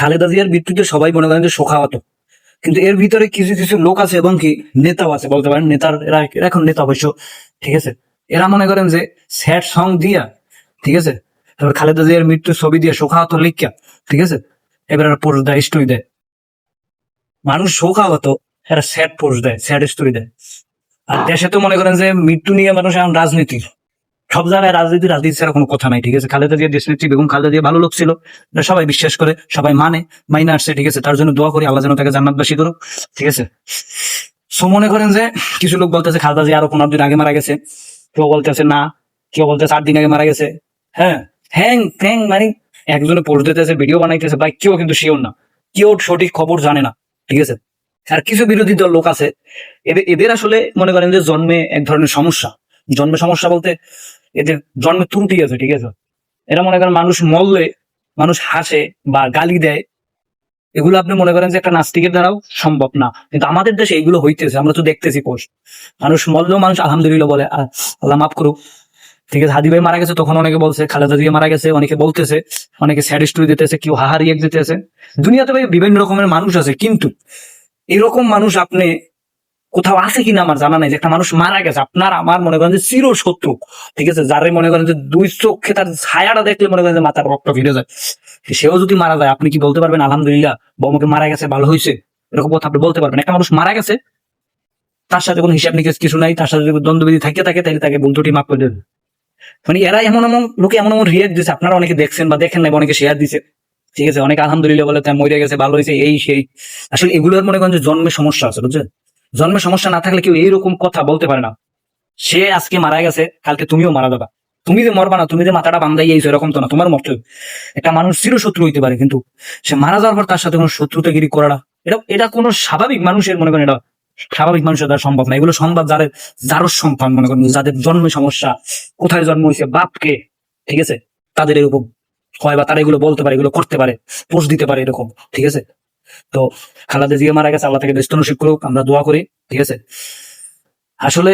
খালেদা জিয়ার মৃত্যুতে সবাই মনে করেন যে শোকাহত, কিন্তু এর ভিতরে কিছু কিছু লোক আছে এবং কি নেতাও আছে বলতে পারেন, নেতার এরা এখন নেতা অবশ্য, ঠিক আছে, এরা মনে করেন যে স্যাড সং দিয়া, ঠিক আছে, তারপর খালেদা জিয়ার মৃত্যুর ছবি দিয়ে শোকাহত লিখিয়া, ঠিক আছে, এবার পোস্ট দেয়, স্টোরি দেয়, মানুষ শোকাহত, এরা স্যাড পোস্ট দেয়, স্যাড স্টোরি দেয়। আর দেশে তো মনে করেন যে মৃত্যু নিয়ে মানুষ এখন রাজনীতি, সব জায়গায় রাজনীতি, রাজনীতি ছাড়া কোনো কথা নাই, ঠিক আছে। খালেদা জিয়া দেশনেত্রী বেগম খালেদা জিয়া ভালো লোক ছিল, এটা সবাই বিশ্বাস করে, সবাই মাইনে আসছে, ঠিক আছে, তার জন্য দোয়া করি আল্লাহ যেন তাকে জান্নাতবাসী করুক, ঠিক আছে। সো মনে করেন যে কিছু লোক বলতেছে খালেদা জিয়া আরো 15 দিন আগে মারা গেছে, কেউ বলতেছে না, কেউ বলতেছে 8 দিন আগে মারা গেছে, হ্যাঁ, হ্যাং ফ্যাং মানে একজনে পোস্ট দিতেছে, ভিডিও বানাইতেছে, ভাই কেউ কিন্তু শিওর না, কেউ সঠিক খবর জানে না, ঠিক আছে। আর কিছু বিরোধী দল লোক আছে, এদের আসলে মনে করেন যে জন্মে এক ধরনের সমস্যা, জন্মে সমস্যা বলতে এদের জন্মে ত্রুটি আছে, ঠিক আছে। এরা মনে করেন মানুষ মরলে মানুষ হাসে বা গালি দেয়, এগুলো আপনি মনে করেন যে একটা নাস্তিকের দ্বারাও সম্ভব না, কিন্তু আমাদের দেশে এগুলো হইতেছে, আমরা তো দেখতেছি পোস্ট, মানুষ মরলেও মানুষ আলহামদুলিল্লাহ বলে, আল্লাহ মাফ করুক, ঠিক আছে। হাদি ভাই মারা গেছে তখন অনেকে বলছে, খালেদা জিয়া মারা গেছে অনেকে বলতেছে, অনেকে স্যাড স্টোরি দিতেছে, কেউ হাহারি এক দিতেছে। দুনিয়াতে ভাই বিভিন্ন রকমের মানুষ আছে, কিন্তু এরকম মানুষ আপনি কোথাও আছে কিনা আমার জানা নাই, যে একটা মানুষ মারা গেছে আপনার আমার মনে করেন যে চির শত্রু, ঠিক আছে, যারে মনে করেন যে দুই চোখে তার ছায়াটা দেখলে মনে করেন যে মাথার রক্ত ফিরে যায়, সেও যদি মারা যায় আপনি কি বলতে পারবেন আলহামদুলিল্লাহ বৌমাকে মারা গেছে ভালো হয়েছে? এরকম কথা আপনি বলতে পারবেন? একটা মানুষ মারা গেছে, তার সাথে কোনো হিসাব নিকেশ কিছু নাই, তার সাথে যদি দ্বন্দ্ববিধি থাকে তাহলে তাকে ভুল ত্রুটি মাফ করে দেবে। মানে এরা এমন এমন লোকে এমন এমন রিয়াক্ট দিচ্ছে, আপনারা অনেকে দেখছেন বা দেখেন নাই, অনেকে শেয়ার দিচ্ছে, ঠিক আছে, অনেকে আলহামদুলিল্লাহ বলে তাই মরে গেছে ভালো হয়েছে এই সেই। আসলে এগুলোর মনে করেন যে জন্মে সমস্যা আছে, বুঝছেন? জন্মে সমস্যা না থাকলে কেউ এইরকম কথা বলতে পারে না। সে আজকে মারা গেছে, কালকে তুমিও মারা যাবা, তুমি যে মরবা না, তুমি যে মাথাটা বান্ধাই এইছো এরকম তো না, তোমার মরতে হবে। একটা মানুষ চিরশত্রু হইতে পারে, কিন্তু সে মারা যাওয়ার পর তার সাথে কোনো শত্রুতাগিরি করাটা, এটা এটা কোনো স্বাভাবিক মানুষের মনে করেন, এটা স্বাভাবিক মানুষের দ্বারা সম্ভব না। এগুলো সম্ভব যার সন্তান মনে করেন, যাদের জন্মে সমস্যা, কোথায় জন্ম হয়েছে, বাপকে, ঠিক আছে, তাদের এরকম হয়, বা তারা এগুলো বলতে পারে, এগুলো করতে পারে, পোস্ট দিতে পারে এরকম, ঠিক আছে। তো খালেদা জিয়া মারা গেছে, আল্লাহ তাকে ব্যস্ত নসিব করুক, আমরা দোয়া করি, ঠিক আছে। আসলে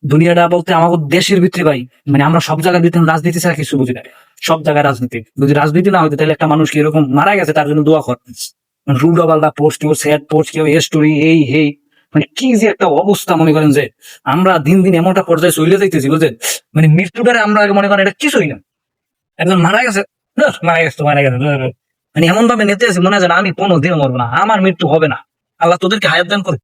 দুনিয়াটা বলতে আমাদের দেশের ভিতরে ভাই, মানে আমরা সব জায়গার ভিতরে রাজনীতি ছাড়া কিছু বুঝি না, সব জায়গায় রাজনীতি, যদি রাজনীতি না হইতো তাহলে একটা মানুষ কি এরকম মারা গেছে তার জন্য দোয়া কর, রুডা পাল্টা পোস্ট, কেউ স্যাড পোস্ট, কেউ স্টোরি, এই হেই, মানে কি যে একটা অবস্থা, মনে করেন যে আমরা দিন দিন এমন একটা পর্যায়ে চলে যাইতেছি, বুঝলেন, মানে মৃত্যুটারে আমরা আগে মনে করেন এটা কিছুই না, একজন মারা গেছে, মারা গেছে তো মারা গেছে, মানে এমন ভাবে নিতে আছে মনে হয় যে আমি কোনোদিনও মরবো না, আমার মৃত্যু হবে না, আল্লাহ তোদেরকে হায়াত দান করে।